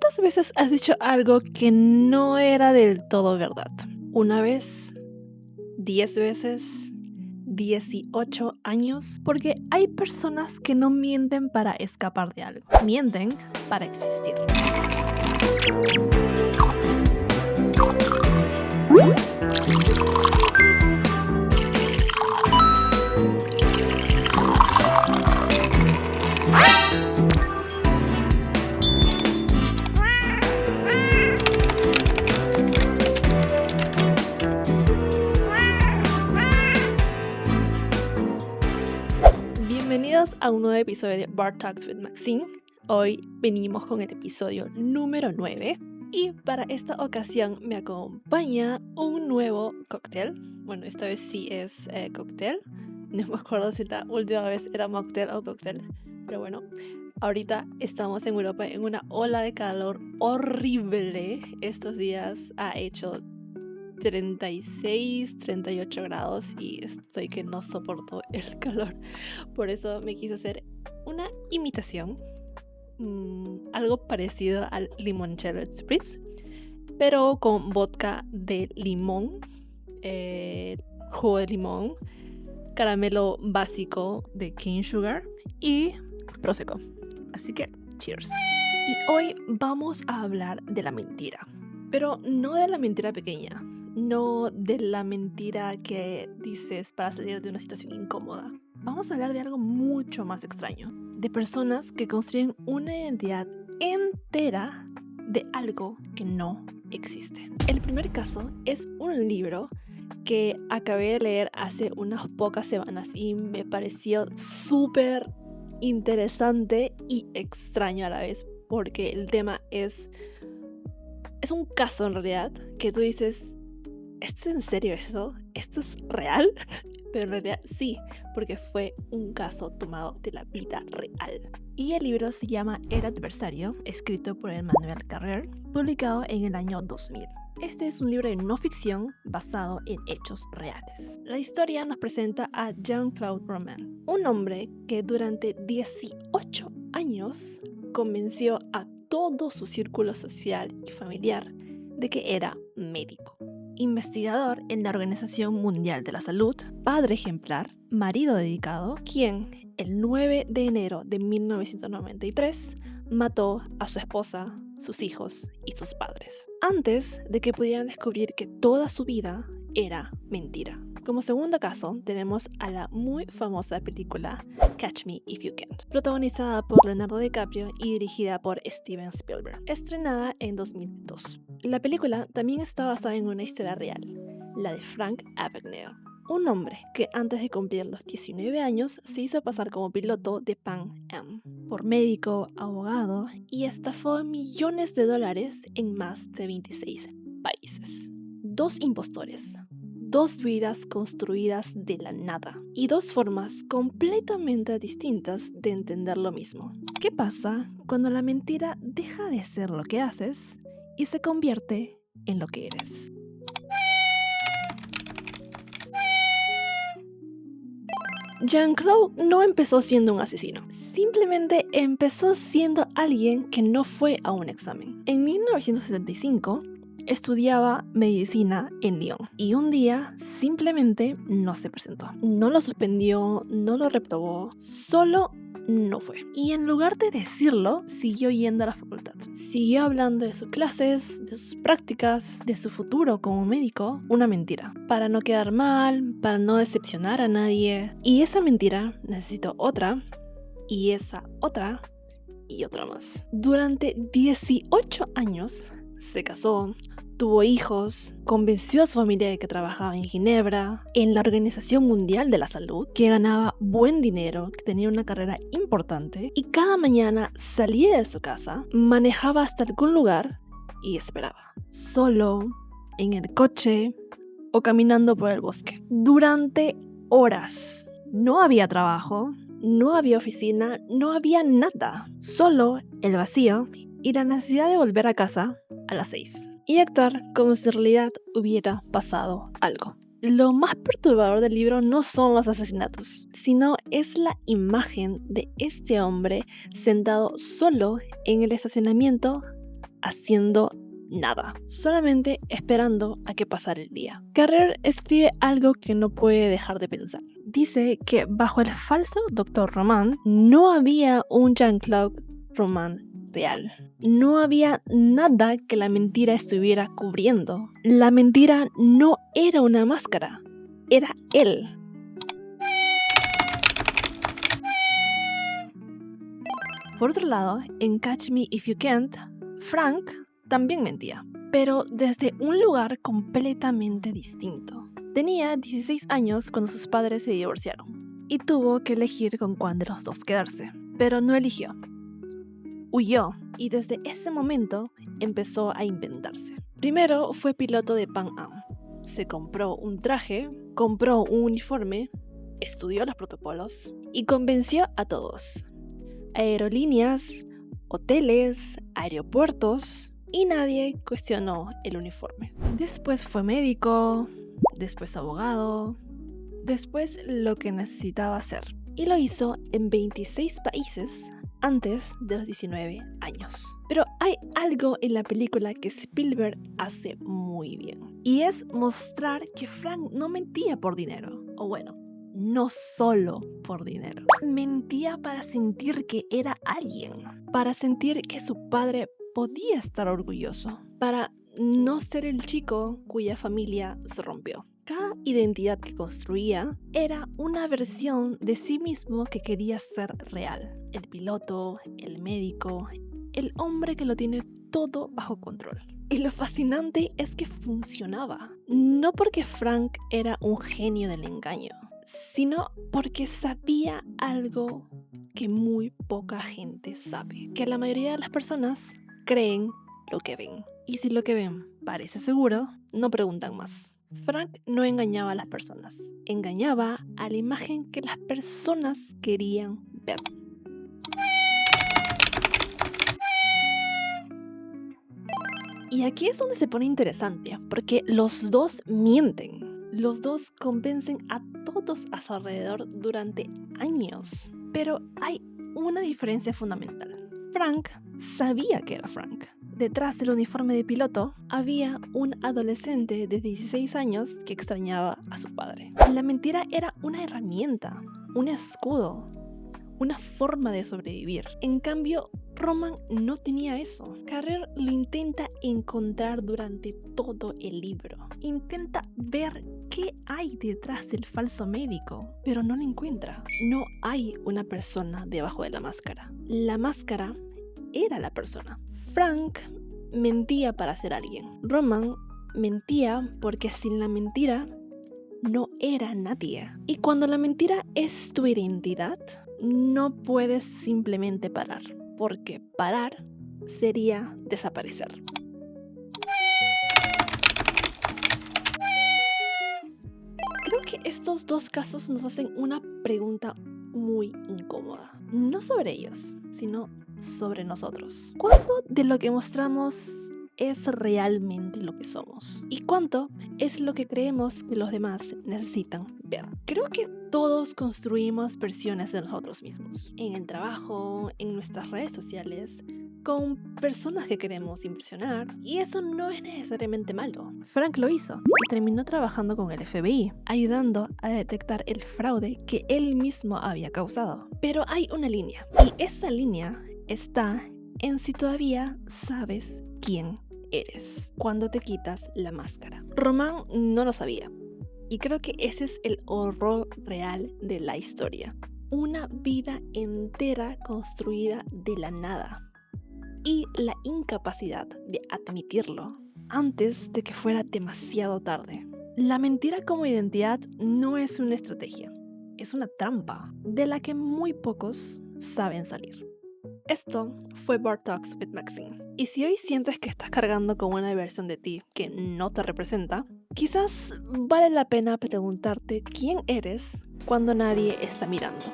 ¿Cuántas veces has dicho algo que no era del todo verdad? ¿Una vez? ¿10 veces? ¿18 años? Porque hay personas que no mienten para escapar de algo. Mienten para existir. Bienvenidos a un nuevo episodio de Bar Talks with Maxine. Hoy venimos con el episodio número 9 y para esta ocasión me acompaña un nuevo cóctel. Bueno, esta vez sí es cóctel. No me acuerdo si la última vez era mocktail o cóctel, pero bueno. Ahorita estamos en Europa en una ola de calor horrible. Estos días ha hecho 36, 38 grados y estoy que no soporto el calor. Por eso me quise hacer una imitación, algo parecido al limoncello spritz, pero con vodka de limón, jugo de limón, caramelo básico de cane sugar y prosecco. Así que, cheers. Y hoy vamos a hablar de la mentira, pero no de la mentira pequeña. No de la mentira que dices para salir de una situación incómoda. Vamos a hablar de algo mucho más extraño. De personas que construyen una identidad entera de algo que no existe. El primer caso es un libro que acabé de leer hace unas pocas semanas y me pareció súper interesante y extraño a la vez, porque el tema es un caso en realidad que tú dices, ¿esto es en serio esto? ¿Esto es real? Pero en realidad sí, porque fue un caso tomado de la vida real. Y el libro se llama El Adversario, escrito por Emmanuel Carrère, publicado en el año 2000. Este es un libro de no ficción basado en hechos reales. La historia nos presenta a Jean-Claude Roman, un hombre que durante 18 años convenció a todo su círculo social y familiar de que era médico. Investigador en la Organización Mundial de la Salud, padre ejemplar, marido dedicado, quien el 9 de enero de 1993 mató a su esposa, sus hijos y sus padres, antes de que pudieran descubrir que toda su vida era mentira. Como segundo caso, tenemos a la muy famosa película Catch Me If You Can, protagonizada por Leonardo DiCaprio y dirigida por Steven Spielberg, estrenada en 2002. La película también está basada en una historia real, la de Frank Abagnale, un hombre que antes de cumplir los 19 años se hizo pasar como piloto de Pan Am, por médico, abogado y estafó millones de dólares en más de 26 países. Dos impostores. Dos vidas construidas de la nada y dos formas completamente distintas de entender lo mismo. ¿Qué pasa cuando la mentira deja de ser lo que haces y se convierte en lo que eres? Jean-Claude no empezó siendo un asesino, simplemente empezó siendo alguien que no fue a un examen. En 1975, estudiaba medicina en Lyon y un día simplemente no se presentó. No lo suspendió, no lo reprobó, solo no fue. Y en lugar de decirlo, siguió yendo a la facultad. Siguió hablando de sus clases, de sus prácticas, de su futuro como médico. Una mentira. Para no quedar mal, para no decepcionar a nadie. Y esa mentira necesitó otra, y esa otra, y otra más. Durante 18 años se casó, tuvo hijos, convenció a su familia de que trabajaba en Ginebra, en la Organización Mundial de la Salud, que ganaba buen dinero, que tenía una carrera importante, y cada mañana salía de su casa, manejaba hasta algún lugar y esperaba, solo, en el coche o caminando por el bosque, durante horas. No había trabajo, no había oficina, no había nada, solo el vacío y la necesidad de volver a casa a las 6 y actuar como si en realidad hubiera pasado algo. Lo más perturbador del libro no son los asesinatos, sino es la imagen de este hombre sentado solo en el estacionamiento haciendo nada, solamente esperando a que pasara el día. Carrer escribe algo que no puede dejar de pensar. Dice que bajo el falso Dr. Roman no había un Jean-Claude Roman real. No había nada que la mentira estuviera cubriendo. La mentira no era una máscara, era él. Por otro lado, en Catch Me If You Can't, Frank también mentía, pero desde un lugar completamente distinto. Tenía 16 años cuando sus padres se divorciaron y tuvo que elegir con cuál de los dos quedarse, pero no eligió. Huyó y desde ese momento empezó a inventarse. Primero fue piloto de Pan Am. Se compró un traje, compró un uniforme, estudió los protocolos y convenció a todos. Aerolíneas, hoteles, aeropuertos y nadie cuestionó el uniforme. Después fue médico, después abogado, después lo que necesitaba hacer. Y lo hizo en 26 países antes de los 19 años. Pero hay algo en la película que Spielberg hace muy bien. Y es mostrar que Frank no mentía por dinero. O bueno, no solo por dinero. Mentía para sentir que era alguien. Para sentir que su padre podía estar orgulloso. Para no ser el chico cuya familia se rompió. Cada identidad que construía era una versión de sí mismo que quería ser real. El piloto, el médico, el hombre que lo tiene todo bajo control. Y lo fascinante es que funcionaba. No porque Frank era un genio del engaño, sino porque sabía algo que muy poca gente sabe. Que la mayoría de las personas creen lo que ven. Y si lo que ven parece seguro, no preguntan más. Frank no engañaba a las personas, engañaba a la imagen que las personas querían ver. Y aquí es donde se pone interesante, porque los dos mienten. Los dos convencen a todos a su alrededor durante años. Pero hay una diferencia fundamental. Frank sabía que era Frank. Detrás del uniforme de piloto había un adolescente de 16 años que extrañaba a su padre. La mentira era una herramienta, un escudo, una forma de sobrevivir. En cambio, Roman no tenía eso. Carrer lo intenta encontrar durante todo el libro. Intenta ver qué hay detrás del falso médico, pero no lo encuentra. No hay una persona debajo de la máscara. La máscara era la persona. Frank mentía para ser alguien. Roman mentía porque sin la mentira no era nadie. Y cuando la mentira es tu identidad, no puedes simplemente parar, porque parar sería desaparecer. Creo que estos dos casos nos hacen una pregunta muy incómoda. No sobre ellos, sino sobre nosotros. ¿Cuánto de lo que mostramos es realmente lo que somos? ¿Y cuánto es lo que creemos que los demás necesitan ver? Creo que todos construimos versiones de nosotros mismos. En el trabajo, en nuestras redes sociales, con personas que queremos impresionar. Y eso no es necesariamente malo. Frank lo hizo y terminó trabajando con el FBI, ayudando a detectar el fraude que él mismo había causado. Pero hay una línea, y esa línea está en si todavía sabes quién eres cuando te quitas la máscara. Roman no lo sabía, y creo que ese es el horror real de la historia. Una vida entera construida de la nada y la incapacidad de admitirlo antes de que fuera demasiado tarde. La mentira como identidad no es una estrategia, es una trampa de la que muy pocos saben salir. Esto fue Bar Talks with Maxine. Y si hoy sientes que estás cargando con una versión de ti que no te representa, quizás vale la pena preguntarte quién eres cuando nadie está mirando.